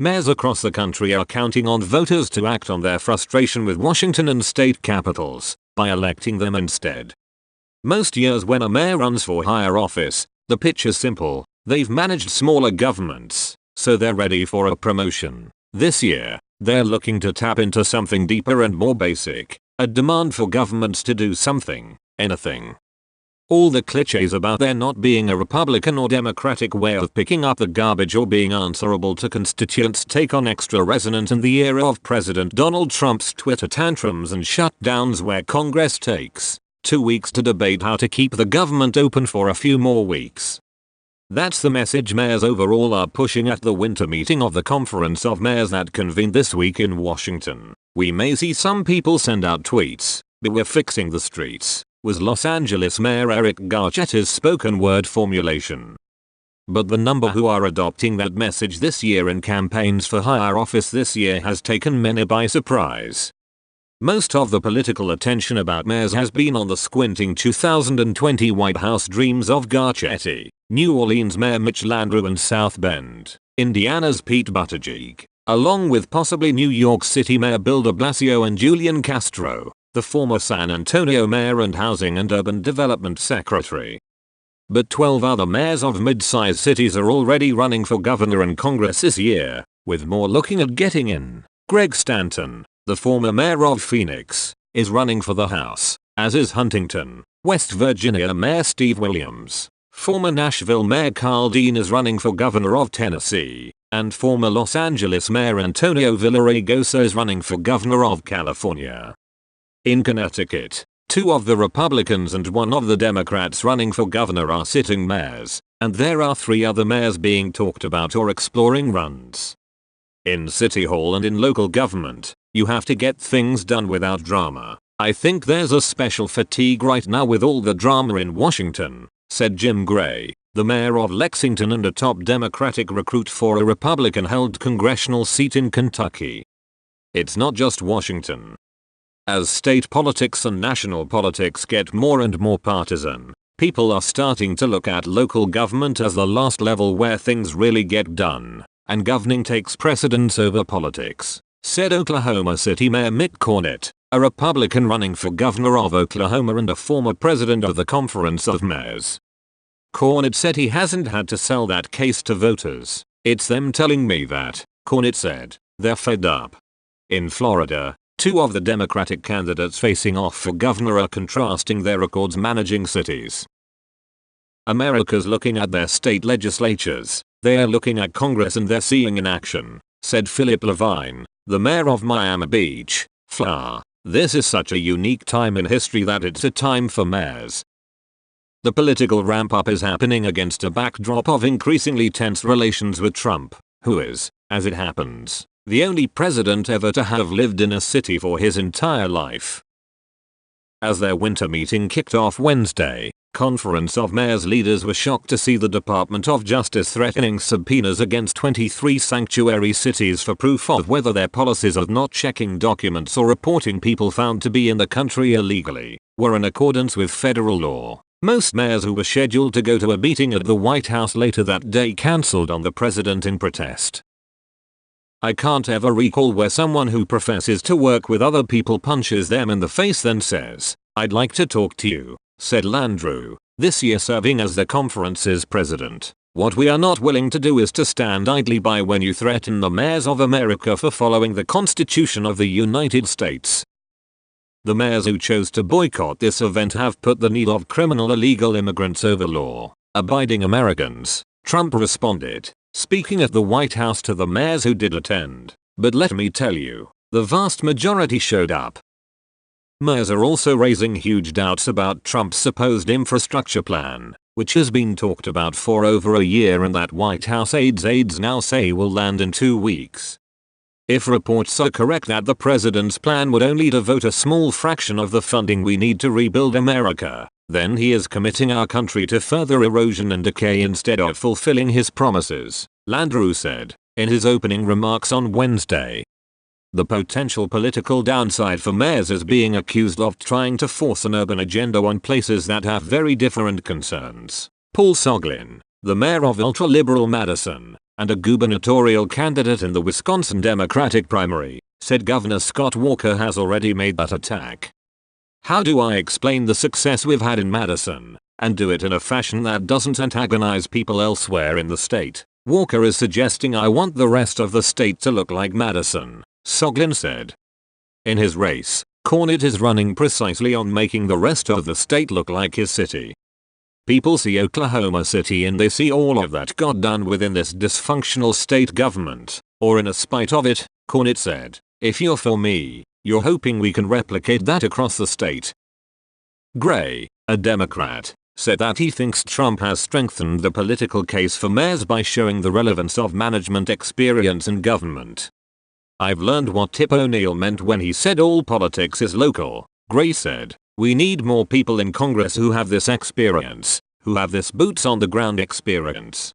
Mayors across the country are counting on voters to act on their frustration with Washington and state capitals by electing them instead. Most years when a mayor runs for higher office, the pitch is simple: they've managed smaller governments, so they're ready for a promotion. This year, they're looking to tap into something deeper and more basic, a demand for governments to do something, anything. All the cliches about there not being a Republican or Democratic way of picking up the garbage or being answerable to constituents take on extra resonance in the era of President Donald Trump's Twitter tantrums and shutdowns, where Congress takes 2 weeks to debate how to keep the government open for a few more weeks. That's the message mayors overall are pushing at the winter meeting of the Conference of Mayors that convened this week in Washington. We may see some people send out tweets, but we're fixing the streets, was Los Angeles Mayor Eric Garcetti's spoken word formulation. But the number who are adopting that message this year in campaigns for higher office this year has taken many by surprise. Most of the political attention about mayors has been on the squinting 2020 White House dreams of Garcetti, New Orleans Mayor Mitch Landrieu, and South Bend, Indiana's Pete Buttigieg, along with possibly New York City Mayor Bill de Blasio and Julian Castro, the former San Antonio mayor and Housing and Urban Development Secretary. But 12 other mayors of mid-sized cities are already running for governor and Congress this year, with more looking at getting in. Greg Stanton, the former mayor of Phoenix, is running for the House, as is Huntington, West Virginia Mayor Steve Williams. Former Nashville Mayor Carl Dean is running for governor of Tennessee, and former Los Angeles Mayor Antonio Villaraigosa is running for governor of California. In Connecticut, 2 of the Republicans and 1 of the Democrats running for governor are sitting mayors, and there are 3 other mayors being talked about or exploring runs. In City Hall and in local government, you have to get things done without drama. I think there's a special fatigue right now with all the drama in Washington, said Jim Gray, the mayor of Lexington and a top Democratic recruit for a Republican-held congressional seat in Kentucky. It's not just Washington. As state politics and national politics get more and more partisan, people are starting to look at local government as the last level where things really get done, and governing takes precedence over politics, said Oklahoma City Mayor Mick Cornett, a Republican running for governor of Oklahoma and a former president of the Conference of Mayors. Cornett said he hasn't had to sell that case to voters. It's them telling me that, Cornett said. They're fed up. In Florida, 2 of the Democratic candidates facing off for governor are contrasting their records managing cities. America's looking at their state legislatures. They are looking at Congress and they're seeing in action, said Philip Levine, the mayor of Miami Beach, Florida. This is such a unique time in history that it's a time for mayors. The political ramp-up is happening against a backdrop of increasingly tense relations with Trump, who is, as it happens, the only president ever to have lived in a city for his entire life. As their winter meeting kicked off Wednesday, Conference of Mayors leaders were shocked to see the Department of Justice threatening subpoenas against 23 sanctuary cities for proof of whether their policies of not checking documents or reporting people found to be in the country illegally were in accordance with federal law. Most mayors who were scheduled to go to a meeting at the White House later that day cancelled on the president in protest. I can't ever recall where someone who professes to work with other people punches them in the face then says, "I'd like to talk to you," said Landrieu, this year serving as the conference's president. What we are not willing to do is to stand idly by when you threaten the mayors of America for following the Constitution of the United States. The mayors who chose to boycott this event have put the need of criminal illegal immigrants over law-abiding Americans, Trump responded, speaking at the White House to the mayors who did attend. But let me tell you, the vast majority showed up. Mayors are also raising huge doubts about Trump's supposed infrastructure plan, which has been talked about for over a year and that White House aides now say will land in 2 weeks. If reports are correct that the president's plan would only devote a small fraction of the funding we need to rebuild America, then he is committing our country to further erosion and decay instead of fulfilling his promises, Landrieu said, in his opening remarks on Wednesday. The potential political downside for mayors is being accused of trying to force an urban agenda on places that have very different concerns. Paul Soglin, the mayor of ultra-liberal Madison, and a gubernatorial candidate in the Wisconsin Democratic primary, said Governor Scott Walker has already made that attack. How do I explain the success we've had in Madison, and do it in a fashion that doesn't antagonize people elsewhere in the state? Walker is suggesting I want the rest of the state to look like Madison, Soglin said. In his race, Cornett is running precisely on making the rest of the state look like his city. People see Oklahoma City and they see all of that got done within this dysfunctional state government, or in a spite of it, Cornett said. If you're for me, you're hoping we can replicate that across the state. Gray, a Democrat, said that he thinks Trump has strengthened the political case for mayors by showing the relevance of management experience in government. I've learned what Tip O'Neill meant when he said all politics is local, Gray said. We need more people in Congress who have this experience, who have this boots on the ground experience.